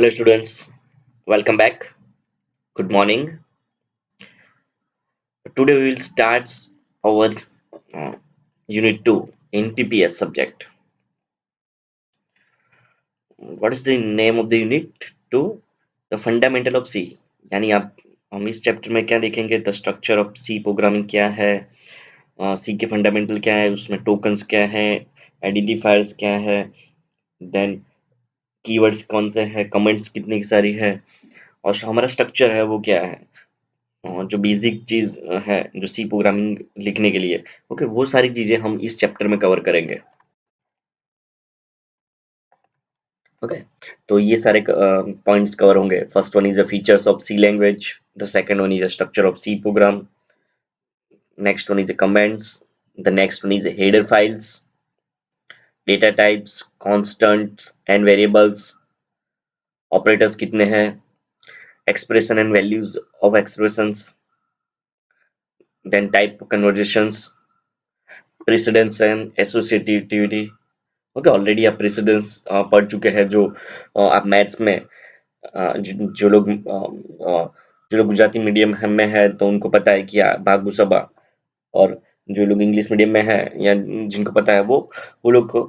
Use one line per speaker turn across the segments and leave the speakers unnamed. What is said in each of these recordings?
Hello, students. Welcome back. Good morning. Today we will start our uh, Unit 2 in PPS subject. What is the name of the Unit 2? The Fundamental of C. यानी आप हम इस chapter में क्या देखेंगे? The structure of C programming क्या है, सी के फंडामेंटल क्या है, उसमें टोकन्स क्या है, आइडेंटिफायर्स क्या है, देन कीवर्ड्स कौन से हैं, कमेंट्स कितनी सारी है, और हमारा स्ट्रक्चर है वो क्या है, जो बेसिक चीज है जो सी प्रोग्रामिंग लिखने के लिए। ओके, वो सारी चीजें हम इस चैप्टर में कवर करेंगे। ओके, तो ये सारे पॉइंट्स कवर होंगे। First one is the features of C language, the second one is the structure of C program, next one is the comments, the next one is the header files, data types, constants and variables, operators कितने हैं, expression and values of expressions, then type conversions, precedence and associativity. Okay, already आप precedence पढ़ चुके हैं, जो आप maths में जो लोग गुजराती मीडियम में है तो उनको पता है कि भागु सभा, और जो लोग इंग्लिश मीडियम में है या जिनको पता है वो लोग को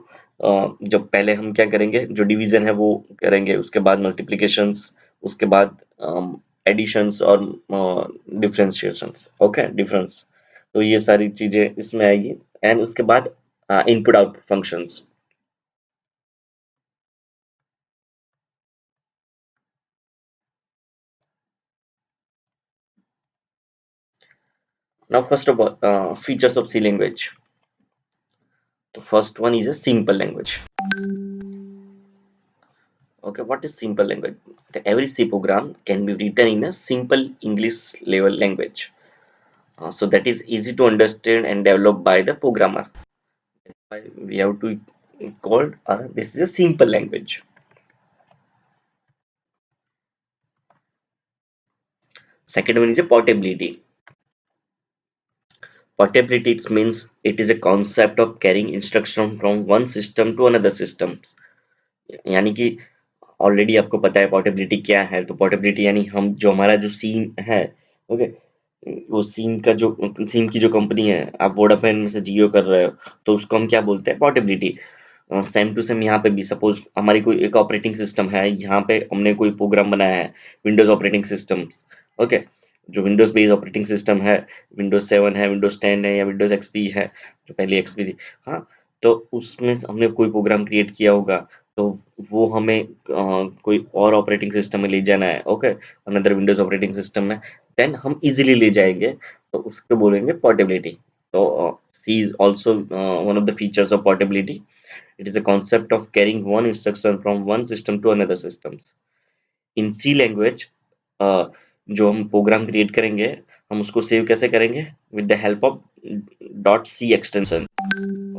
जब पहले हम क्या करेंगे, जो डिवीजन है वो करेंगे, उसके बाद मल्टीप्लिकेशंस, उसके बाद एडिशंस और डिफरेंशिएशंस। ओके, डिफरेंस, तो ये सारी चीजें इसमें आएगी। एंड उसके बाद input output functions. Now, first of all, features of C language. The first one is a simple language. Okay, what is simple language? Every C program can be written in a simple English level language. So that is easy to understand and developed by the programmer. That's why we have to call this is a simple language. Second one is a portability. Portability, it means it is a concept of carrying instruction from one system to another system. यानी कि already आपको पता है portability क्या है। तो portability यानी हम जो हमारा जो सीम है, ओके, वो सीम की जो कंपनी है, आप वोडाफोन में से जियो कर रहे हो, तो उसको हम क्या बोलते हैं? पोर्टेबिलिटी। सेम टू सेम यहाँ पे भी सपोज हमारी कोई एक ऑपरेटिंग सिस्टम है, यहाँ पे हमने कोई प्रोग्राम बनाया है, विंडोज ऑपरेटिंग सिस्टम्स। ओके, जो विंडोज बेस्ड ऑपरेटिंग सिस्टम है, विंडोज 7 है, विंडोज 10 है, या विंडोज एक्सपी है, जो पहले एक्सपी थी। हाँ, तो उसमें हमने कोई प्रोग्राम क्रिएट किया होगा, तो वो हमें कोई और ऑपरेटिंग सिस्टम में ले जाना है। Okay, another windows operating system में, देन हम इजीली ले जाएंगे, तो उसको बोलेंगे पोर्टेबिलिटी। तो C is also one of the features of portability. It is a concept of carrying one instruction from one system to another systems. In C language, जो हम प्रोग्राम क्रिएट करेंगे, हम उसको सेव कैसे करेंगे? With the help of .c extension.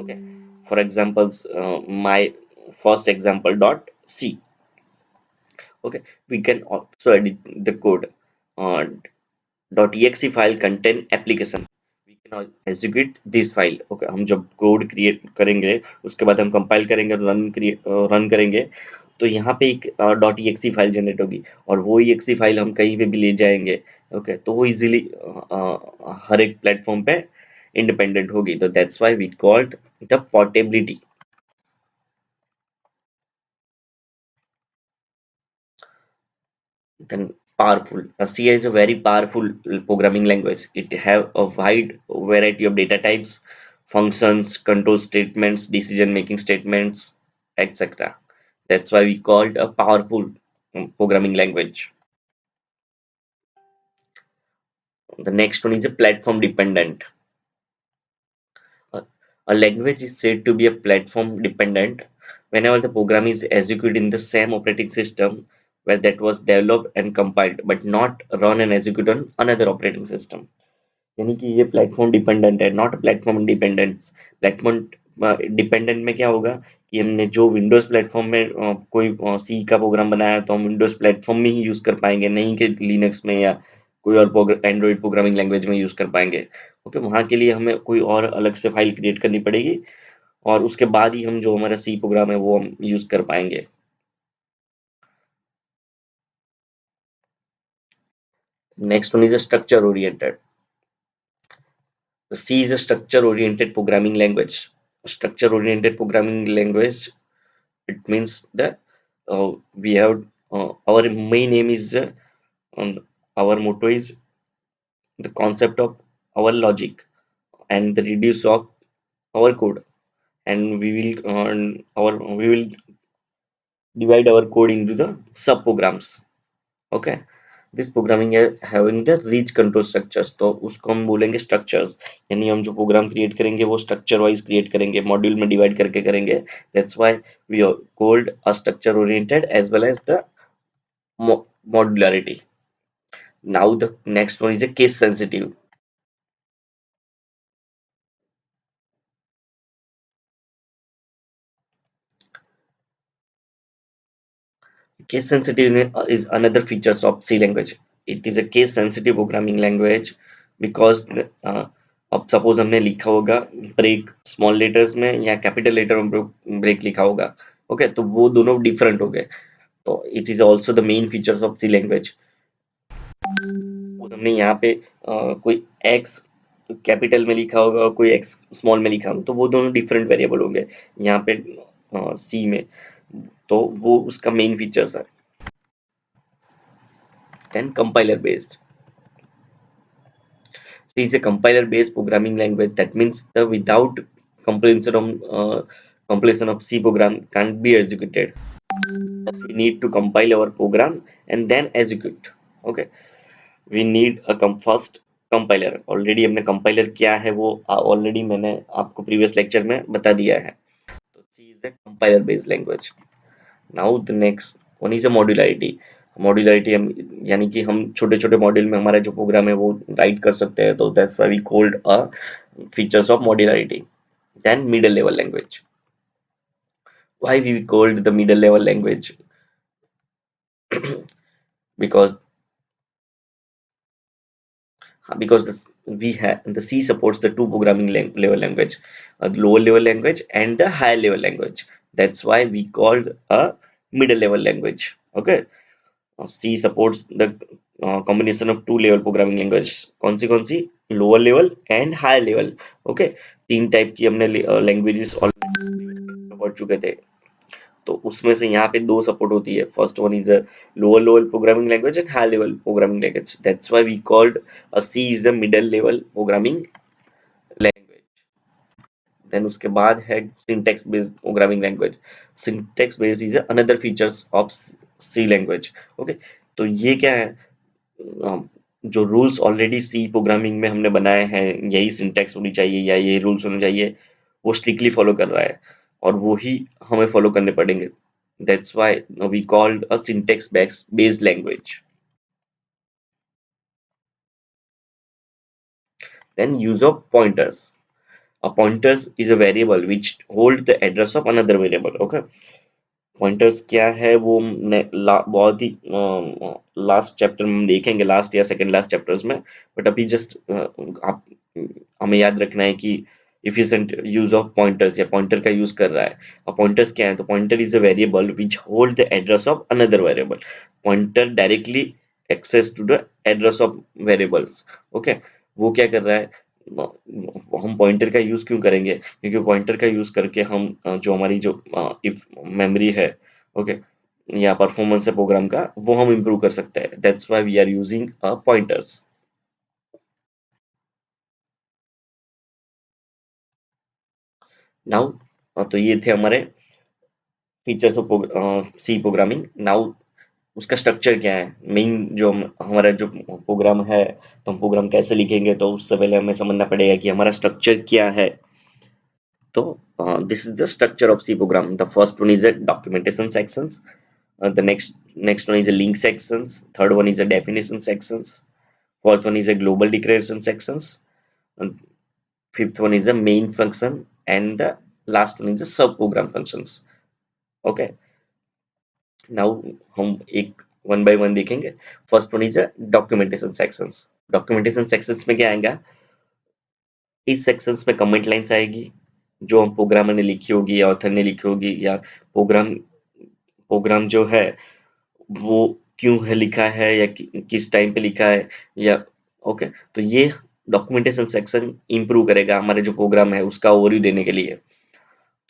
Okay. For examples, my first example .c. Okay. We can also edit the code. Uh, .exe file contain application. We can execute this file. Okay, हम जब code create करेंगे, उसके बाद हम compile करेंगे, run करेंगे, तो यहाँ पे एक .exe फाइल जनरेट होगी, और वो exe फाइल हम कहीं पे भी ले जाएंगे। ओके, तो वो इजीली हर एक प्लेटफॉर्म पे इंडिपेंडेंट होगी। तो that's why we called the portability. Then powerful. C is a very powerful programming language. It have a wide variety of data types, functions, control statements, decision making statements, etc. That's why we called a powerful programming language. The next one is a platform dependent. A, a language is said to be a platform dependent whenever the program is executed in the same operating system where that was developed and compiled, but not run and execute on another operating system. यानी कि ये platform dependent है, not platform independence. Platform dependent में क्या होगा कि हमने जो विंडोज प्लेटफॉर्म में कोई सी का प्रोग्राम बनाया, तो हम विंडोज प्लेटफॉर्म में ही यूज कर पाएंगे, नहीं कि लिनक्स में या कोई और एंड्रॉइड प्रोग्रामिंग लैंग्वेज में यूज कर पाएंगे। ओके, वहाँ के लिए हमें कोई और अलग से फाइल क्रिएट करनी पड़ेगी, और उसके बाद ही हम जो हमारा सी प्रोग्राम है वो हम यूज कर पाएंगे। Next one is a structure oriented. C is a structure oriented programming language. Structure oriented programming language, it means that we have our main aim is our motto is the concept of our logic and the reduce of our code, and we will divide our code into the sub programs. Okay, this programming है having the rich control structures, तो उसको हम बोलेंगे structures. यानी हम जो programme create करेंगे वो स्ट्रक्चर वाइज क्रिएट करेंगे, मॉड्यूल में डिवाइड करके करेंगे। That's why we called a structure oriented as well as the modularity. Now the next one is a case sensitive. Case sensitive is another features of C language. It is a case sensitive programming language because अब suppose हमने लिखा होगा break small letters में या capital letter में break लिखा होगा, okay, तो वो दोनों डिफरेंट हो गए। तो it is also the main features of C language. हमने यहाँ पे कोई एक्स कैपिटल में लिखा होगा और कोई एक्स स्मॉल में लिखा होगा, तो वो दोनों डिफरेंट वेरिएबल होंगे यहाँ पे सी में, तो वो उसका मेन फीचर्स है। Then compiler based, C is a compiler based programming language. That means the without compilation of compilation of C program can't be executed. Thus we need to compile our program and then execute. Okay, we need a first compiler. Already हमने compiler क्या है वो already मैंने आपको previous lecture में बता दिया है। तो C is a compiler based language. Now the next one is a modularity. Modularity हम यानी कि हम छोटे छोटे मॉड्यूल में हमारा जो प्रोग्राम है वो राइट कर सकते हैं, तो that's why we called a features of modularity. Then middle level language, why we called the middle level language, because we have the C supports the two programming level language, a lower level language and the higher level language. That's why we called a middle level language. Okay, C supports the combination of two level programming language। कौन सी lower level and higher level. Okay, तीन type की हमने languages already पढ़ चुके थे, तो उसमें से यहाँ पे दो सपोर्ट होती है। First one is a lower level programming language and high level programming language. That's why we called a C is a middle level programming language. Then उसके बाद है syntax based programming language. Syntax based is another features of C language. Okay, तो ये क्या है, जो rules already सी programming में हमने बनाए हैं, यही सिंटैक्स होनी चाहिए या यही रूल्स होने चाहिए, वो स्ट्रिक्टली फॉलो कर रहा है और वो ही हमें फॉलो करने पड़ेंगे। That's why we called a syntax based language. Then use of pointers. A pointers is a variable which hold the address of another variable. Okay, pointers क्या है वो बहुत ही लास्ट चैप्टर में हम देखेंगे, लास्ट या सेकंड लास्ट चैप्टर्स में, but अभी जस्ट आप हमें याद रखना है कि इफिशिएंट यूज ऑफ पॉइंटर्स या पॉइंटर का यूज कर रहा है। अब पॉइंटर्स क्या है, तो pointer is a variable which hold the address of another variable. Pointer directly access to the address of variables. Okay, वो क्या कर रहा है, हम पॉइंटर का यूज क्यों करेंगे, क्योंकि पॉइंटर का यूज करके हम जो हमारी जो इफ मेमोरी है, ओके, या परफॉर्मेंस है प्रोग्राम का, वो हम इम्प्रूव कर सकते हैं। That's why we are using pointers. Now तो ये थे हमारे features of C programming. Now उसका स्ट्रक्चर क्या है, मेन जो हमारा जो प्रोग्राम है, तो हम प्रोग्राम कैसे लिखेंगे, तो उससे पहले हमें समझना पड़ेगा कि हमारा स्ट्रक्चर क्या है। तो this is the structure of C program. The first one is a documentation sections. The next one is a link sections. Third one is a definition sections. Fourth one is a global declaration sections. And fifth one is a main function, and the last one is a sub program functions. Okay. Now हम एक one by one देखेंगे। First one is a documentation sections. Documentation sections में क्या आएगा, इस sections में comment lines आएगी जो हम प्रोग्रामर ने लिखी होगी या ऑथर ने लिखी होगी, या प्रोग्राम प्रोग्राम जो है वो क्यों है लिखा है या किस टाइम पे लिखा है या ओके। तो ये डॉक्यूमेंटेशन सेक्शन इंप्रूव करेगा हमारे जो प्रोग्राम है उसका ओवरव्यू देने के लिए।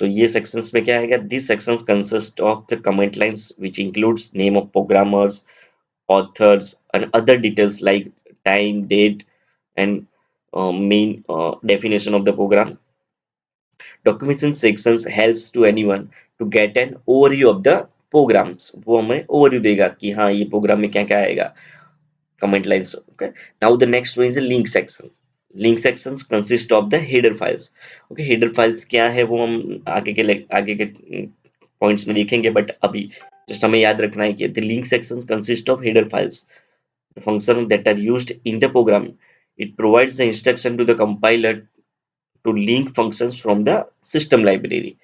तो ये सेक्शंस में क्या आएगा, this sections consist of the comment lines which includes name of programmers, authors and other details like time, date and main definition of the program. Documentation sections helps to anyone to get an overview of the programs. वो हमें overview देगा कि हाँ ये programme में क्या क्या आएगा, comment lines. Okay. Now the next one is a link section. Link sections consist of the header files. Okay, header files क्या है वो हम आगे के पॉइंट्स में देखेंगे, बट अभी जस्ट हमें याद रखना है कि the link sections consist of header files, the function that are used in the program. It provides the instruction to the compiler to link functions from the system library.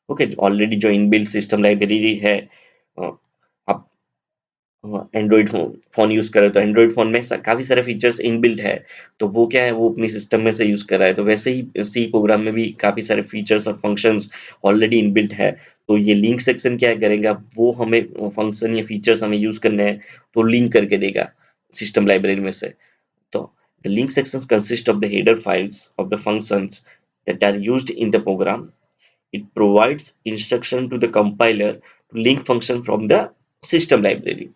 Okay, already जो inbuilt system library है, अ, आप Android phone use कर रहे हो तो Android phone में काफी सारे फीचर्स इनबिल्ट है, तो वो क्या है वो अपनी सिस्टम में से यूज कर रहा है, तो वैसे ही सी प्रोग्राम में भी काफी सारे फीचर्स और फंक्शंस ऑलरेडी इनबिल्ट है। तो ये लिंक सेक्शन क्या करेगा, वो हमें फंक्शन या फीचर्स हमें यूज करने हैं तो लिंक करके देगा सिस्टम लाइब्रेरी में से। So, the link sections consist of the header files of the functions that are used in the program. It provides instruction to the compiler to link function from the system library.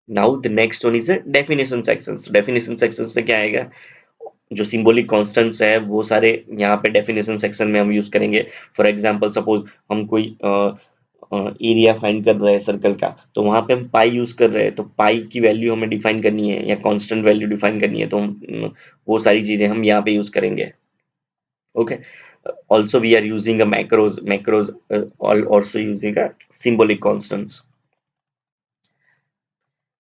Now the next one is a definition sections. So definition sections में क्या आएगा, जो symbolic constants है वो सारे यहाँ पे definition section में हम यूज करेंगे। फॉर एग्जांपल सपोज हम कोई एरिया फाइंड कर रहे हैं सर्कल का, तो वहां पे हम पाई यूज कर रहे हैं, तो पाई की वैल्यू हमें डिफाइन करनी है या कांस्टेंट वैल्यू डिफाइन करनी है, तो वो सारी चीजें हम यहाँ पे यूज करेंगे। Okay, also we are using a macros also using a symbolic constants.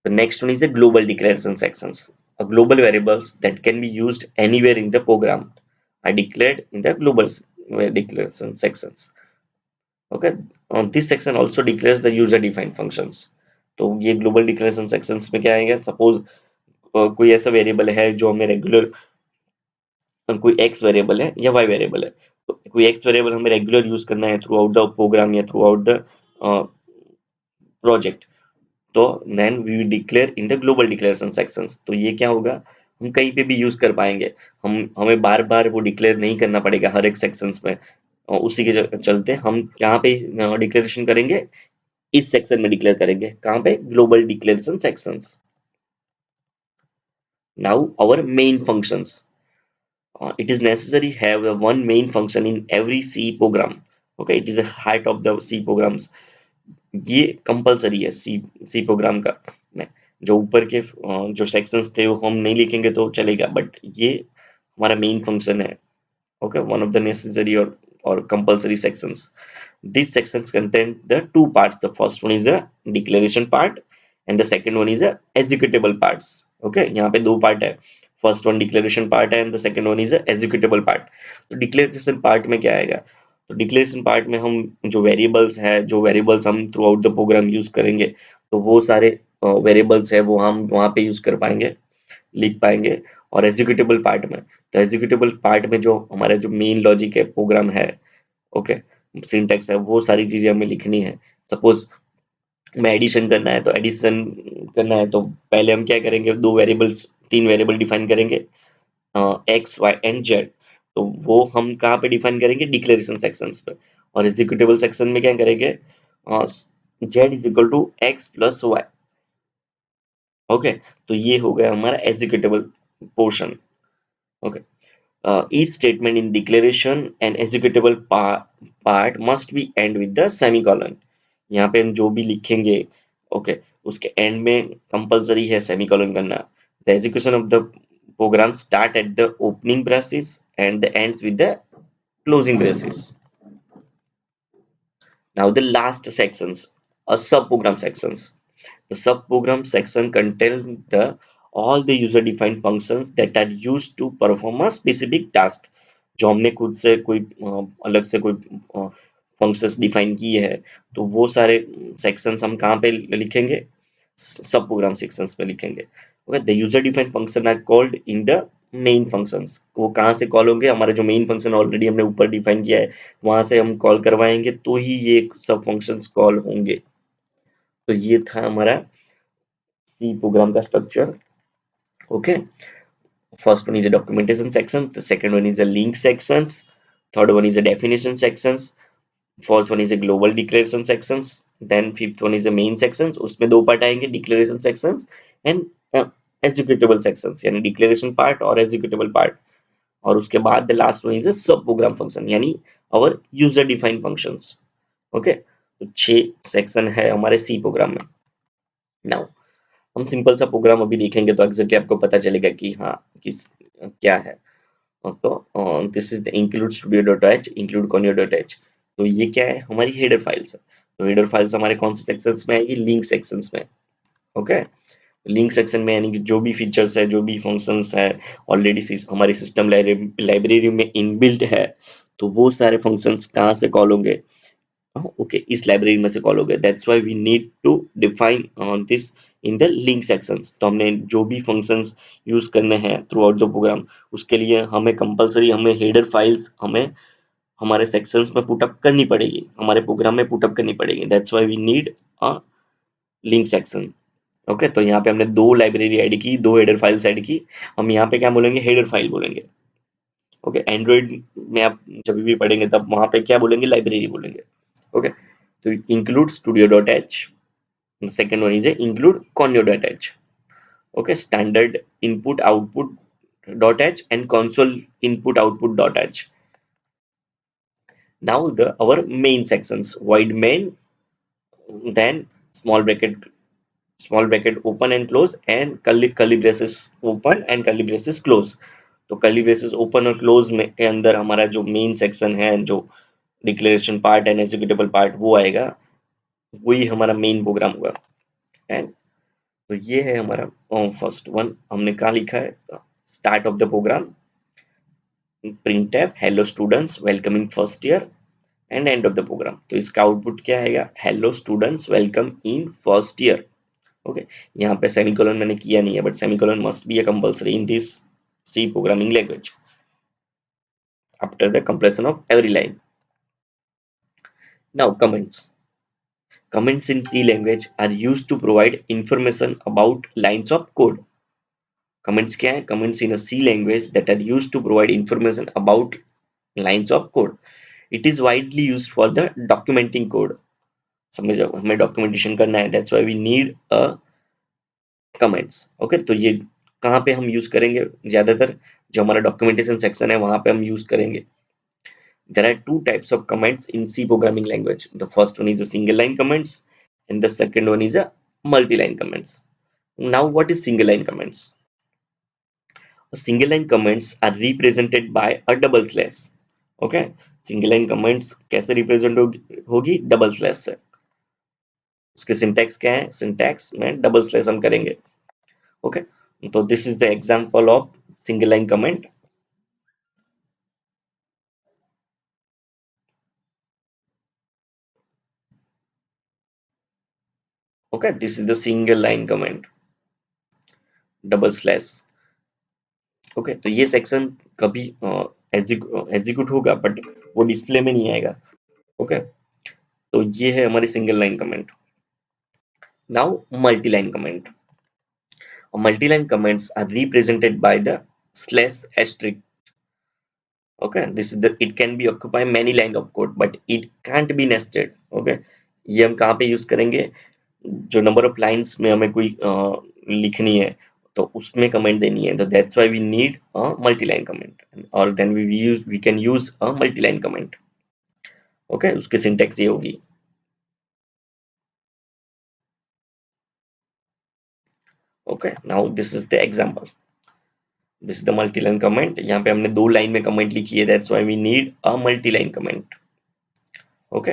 The next one is a global declaration sections. A global variables that can be used anywhere in the program are declared in the global declaration sections. Okay, this section also declares the user defined functions. तो ये global declaration sections में क्या आएगा, suppose कोई ऐसा variable है जो हमें रेगुलर, कोई x वेरिएबल है या y वेरिएबल है, तो कोई x वेरिएबल हमें रेगुलर यूज करना है थ्रू आउट द प्रोग्राम या थ्रू आउट द प्रोजेक्ट, तो then we declare in the global declaration sections. तो ये क्या होगा, हम कहीं पे भी यूज कर पाएंगे, हमें बार बार वो डिक्लेयर नहीं करना पड़ेगा हर एक सेक्शंस में। और उसी के चलते हम कहाँ पे डिक्लेरेशन करेंगे, इस सेक्शन में डिक्लेयर करेंगे, कहाँ पे, global declaration sections. Now our main functions, it is necessary have a one main function in every C program. Okay, it is a heart of the C programs. ये compulsory है सी C program का में, जो ऊपर के जो sections थे वो हम नहीं लिखेंगे तो चलेगा, बट ये हमारा मेन फंक्शन है। Okay, one of the necessary और compulsory sections. These sections contain the two parts. The first one is a declaration part and the second one is a executable parts. Okay, यहाँ पे दो part है, first one declaration part है and the second one is a executable part. तो declaration part में क्या आएगा, तो डिक्लेरेशन पार्ट में हम जो वेरिएबल्स है, जो वेरिएबल्स हम through out the program use करेंगे, तो वो सारे वेरिएबल्स है वो हम वहाँ पे यूज कर पाएंगे, लिख पाएंगे। और एग्जीक्यूटेबल पार्ट में, तो एग्जीक्यूटेबल पार्ट में जो हमारा जो मेन लॉजिक है प्रोग्राम है, ओके, सिंटैक्स है, वो सारी चीजें हमें लिखनी है। सपोज में एडिशन करना है, तो एडिशन करना है तो पहले हम क्या करेंगे, दो वेरिएबल्स, तीन वेरिएबल डिफाइन करेंगे, एक्स वाई एंड जेड। तो वो हम कहाँ पे डिफाइन करेंगे, डिक्लेरेशन सेक्शंस पे। और एग्जीक्यूटेबल सेक्शन में क्या करेंगे, z is equal to x plus y. Okay, तो ये हो गया हमारा executable portion. Okay, each statement in declaration and executable part must be end with the semicolon. यहाँ पे हम जो भी लिखेंगे, ओके, उसके एंड में कंपलसरी है सेमीकोलन करना। The execution of the program start at the opening braces and the ends with the closing braces. Now the last sections, a sub-program sections. The sub-program section contain the all the user-defined functions that are used to perform a specific task. जो हमने खुद से कोई अलग से कोई functions define किए हैं, तो वो सारे सेक्शंस हम कहाँ पे लिखेंगे, सब प्रोग्राम सेक्शंस पे लिखेंगे। Okay, the user defined function are called in the main functions. वो कहाँ से कॉल होंगे, हमारे जो मेन फंक्शन ऑलरेडी हमने ऊपर डिफाइन किया है वहां से हम कॉल करवाएंगे तो ही ये सब फंक्शंस कॉल होंगे। तो ये था हमारा सी प्रोग्राम का structure. Okay, first one is a documentation section, the second one is a link sections, third one is a definition sections, fourth one is a global declaration sections, then fifth one is a main sections, उसमें दो part आएंगे, declaration sections and executable sections, यानी declaration part और executable part। और उसके बाद the last one is a sub program function, यानी our user defined functions। Okay, तो 6 सेक्शन है हमारे सी प्रोग्राम में। नाउ हम सिंपल सा प्रोग्राम अभी देखेंगे तो एग्जैक्टली आपको पता चलेगा कि हाँ किस क्या है। तो this is the include studio dot h, include conio dot h. तो ये क्या है, हमारी हेडर फाइल्स है। तो हेडर फाइल्स हमारे कौन से सेक्शंस में आएगी, लिंक सेक्शंस में। ओके, लिंक सेक्शन में यानी कि जो भी फीचर्स है, जो भी फंक्शंस है ऑलरेडी हमारे सिस्टम लाइब्रेरी में इनबिल्ट है, तो वो सारे फंक्शंस कहाँ से कॉल होंगे, ओके, इस लाइब्रेरी में से कॉल हो गया। That's why we need to define this in the link sections. तो हमने जो भी फंक्शंस यूज करने हैं थ्रू आउट द प्रोग्राम, उसके लिए हमें कंपलसरी हमें हेडर फाइल्स हमें हमारे सेक्शंस में पुटअप करनी पड़ेगी, हमारे प्रोग्राम में पुटअप करनी पड़ेगी। That's why we need a link section. Okay, तो यहाँ पे हमने दो लाइब्रेरी ऐड की, दो हेडर फाइल्स ऐड की। हम यहाँ पे क्या बोलेंगे, हेडर फाइल बोलेंगे। ओके, एंड्रॉइड में आप जब भी पढ़ेंगे तब वहां पे क्या बोलेंगे, लाइब्रेरी बोलेंगे। ओके, तो include studio.h, the second one is a include conio.h। okay, standard input output dot h and console input output dot h। Now the our main sections, void main, then small bracket open and close, and curly braces open and curly braces close। तो curly braces open और close में के अंदर हमारा जो main section है, जो declaration part and executable part वो आएगा, वही हमारा मेन प्रोग्राम होगा। एंड तो ये है हमारा फर्स्ट वन, हमने कहा लिखा है, start of the program, printf hello students welcome in first year, and end of the program. तो इसका आउटपुट क्या आएगा, hello students welcome in first year. Okay, यहाँ पे सेमीकोलन मैंने किया नहीं है, but semicolon must be a compulsory in this C programming language after the completion of every line. Now comments in C language are used to provide information about lines of code। Comments क्या है, comments in a C language that are used to provide information about lines of code। It is widely used for the documenting code। समझ जाओ, हमें documentation करना है, that's why we need a comments। Okay, तो ये कहाँ पे हम यूज करेंगे, ज्यादातर जो हमारा डॉक्यूमेंटेशन सेक्शन है वहां पे हम यूज करेंगे। There are two types of comments in C programming language। The first one is a single line comments and the second one is a multi-line comments। Now what is single line comments? Single line comments are represented by a double slash। Okay, single line comments कैसे represent होगी, double slash से। उसके syntax क्या है, syntax में double slash हम करेंगे। Okay, तो this is the example of single line comment. Okay, this is the single line comment, double slash. Okay, तो ये सेक्शन कभी एग्जीक्यूट होगा बट वो डिस्प्ले में नहीं आएगा। ओके, तो ये है हमारी single line comment. Now multi line comment. Multi-line comments are represented by the slash asterisk। Okay, this is the it can be occupy many line of code but it can't be nested। Okay, ये हम कहाँ पे use करेंगे, जो number of lines में हमें कोई लिखनी है तो उसमें कमेंट देनी है, तो that's why we need a multi line comment, और then we can use a multi line comment. Okay, उसकी सिंटैक्स ये होगी। Okay, now this is the example, this is the multi line comment. यहाँ पे हमने दो लाइन में comment लिखी है, that's why we need a multi line comment. Okay,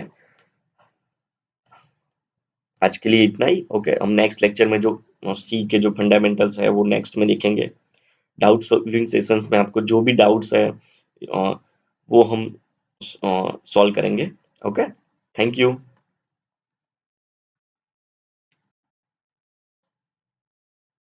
आज के लिए इतना ही। ओके, हम नेक्स्ट लेक्चर में जो सी के जो फंडामेंटल्स है वो नेक्स्ट में देखेंगे। डाउट सॉल्विंग सेशंस में आपको जो भी डाउट्स है वो हम सॉल्व करेंगे। Okay, thank you.